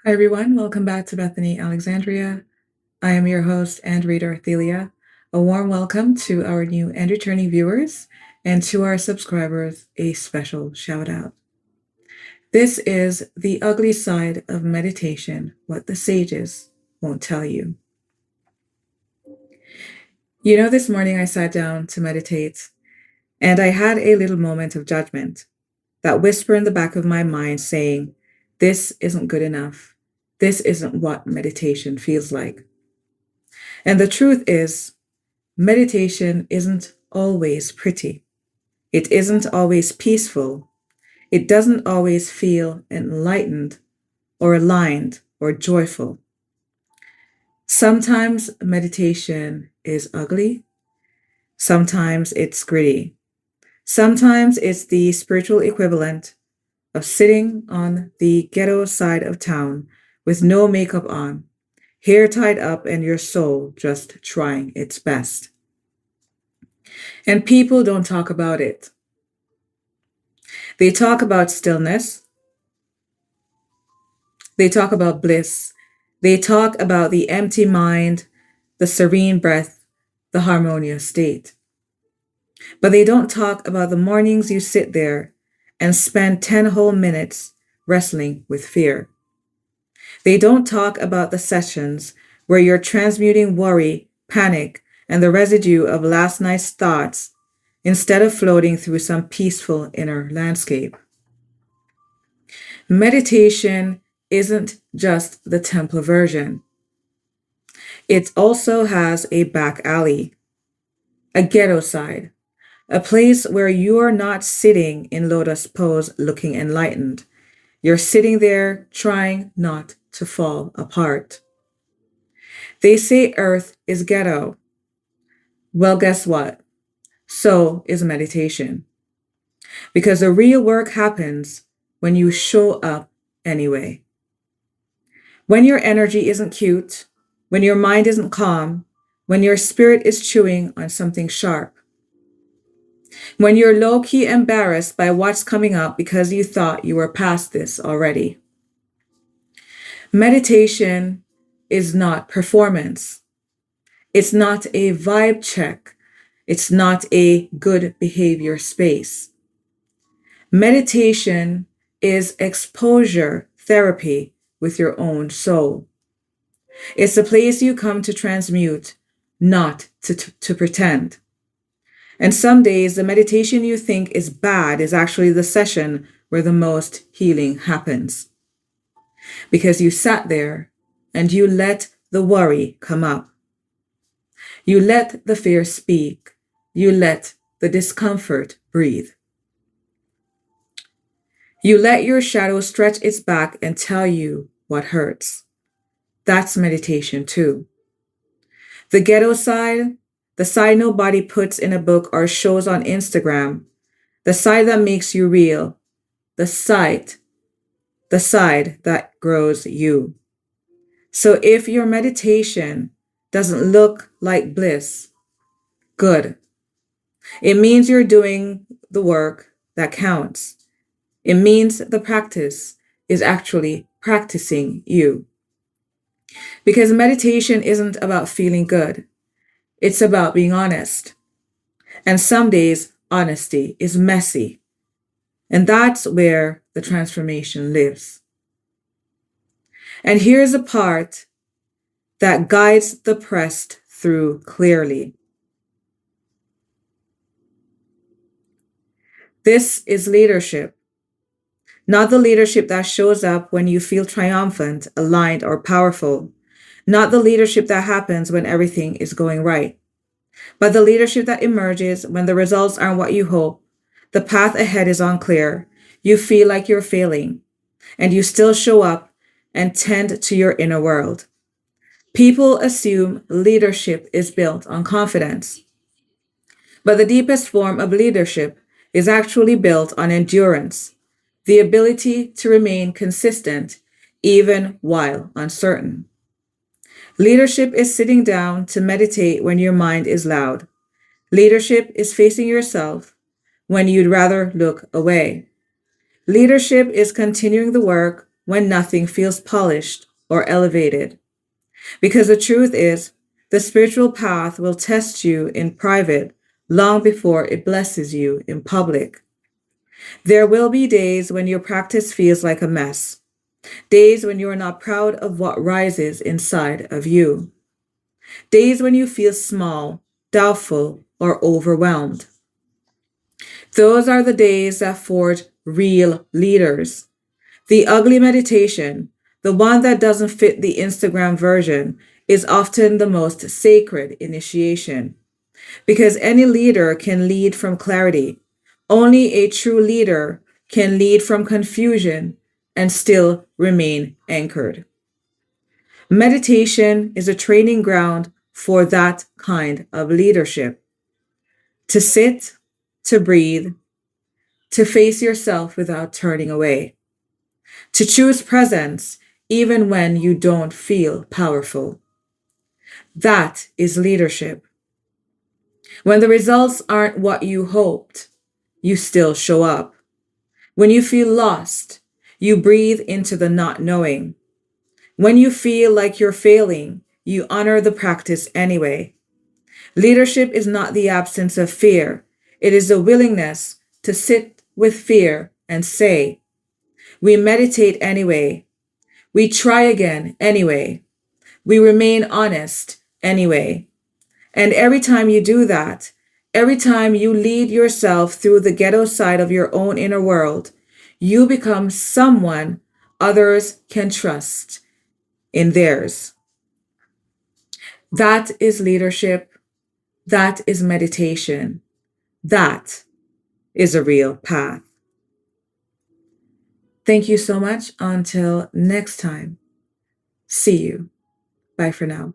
Hi, everyone. Welcome back to Bethany Alexandria. I am your host and reader, Thelia. A warm welcome to our new and returning viewers, and to our subscribers, a special shout out. This is the ugly side of meditation, what the sages won't tell you. This morning I sat down to meditate, and I had a little moment of judgment, that whisper in the back of my mind saying, "This isn't good enough. This isn't what meditation feels like." And the truth is, meditation isn't always pretty. It isn't always peaceful. It doesn't always feel enlightened or aligned or joyful. Sometimes meditation is ugly. Sometimes it's gritty. Sometimes it's the spiritual equivalent of sitting on the ghetto side of town with no makeup on, hair tied up, and your soul just trying its best. And people don't talk about it. They talk about stillness. They talk about bliss. They talk about the empty mind, the serene breath, the harmonious state. But they don't talk about the mornings you sit there and spend 10 whole minutes wrestling with fear. They don't talk about the sessions where you're transmuting worry, panic, and the residue of last night's thoughts instead of floating through some peaceful inner landscape. Meditation isn't just the temple version. It also has a back alley, a ghetto side, a place where you are not sitting in lotus pose looking enlightened. You're sitting there trying not to fall apart. They say Earth is ghetto. Well, guess what? So is meditation. Because the real work happens when you show up anyway. When your energy isn't cute, when your mind isn't calm, when your spirit is chewing on something sharp, when you're low key embarrassed by what's coming up because you thought you were past this already. Meditation is not performance. It's not a vibe check. It's not a good behavior space. Meditation is exposure therapy with your own soul. It's the place you come to transmute, not to pretend. And some days, the meditation you think is bad is actually the session where the most healing happens. Because you sat there and you let the worry come up. You let the fear speak. You let the discomfort breathe. You let your shadow stretch its back and tell you what hurts. That's meditation too. The ghetto side, the side nobody puts in a book or shows on Instagram, the side that makes you real, the side that grows you. So if your meditation doesn't look like bliss, good. It means you're doing the work that counts. It means the practice is actually practicing you. Because meditation isn't about feeling good. It's about being honest. And some days, honesty is messy. And that's where the transformation lives. And here's a part that guides the pressed through clearly. This is leadership. Not the leadership that shows up when you feel triumphant, aligned, or powerful. Not the leadership that happens when everything is going right. But the leadership that emerges when the results aren't what you hope, the path ahead is unclear, you feel like you're failing, and you still show up and tend to your inner world. People assume leadership is built on confidence. But the deepest form of leadership is actually built on endurance, the ability to remain consistent even while uncertain. Leadership is sitting down to meditate when your mind is loud. Leadership is facing yourself when you'd rather look away. Leadership is continuing the work when nothing feels polished or elevated. Because the truth is, the spiritual path will test you in private long before it blesses you in public. There will be days when your practice feels like a mess, days when you are not proud of what rises inside of you, days when you feel small, doubtful, or overwhelmed. Those are the days that forge real leaders. The ugly meditation, the one that doesn't fit the Instagram version, is often the most sacred initiation. Because any leader can lead from clarity. Only a true leader can lead from confusion and still remain anchored. Meditation is a training ground for that kind of leadership. To sit, to breathe, to face yourself without turning away, to choose presence even when you don't feel powerful. That is leadership. When the results aren't what you hoped, you still show up. When you feel lost, you breathe into the not knowing. When you feel like you're failing, you honor the practice anyway. Leadership is not the absence of fear, it is the willingness to sit with fear and say, we meditate anyway. We try again anyway. We remain honest anyway. And every time you do that, every time you lead yourself through the ghetto side of your own inner world, you become someone others can trust in theirs. That is leadership. That is meditation. That is a real path. Thank you so much. Until next time. See you. Bye for now.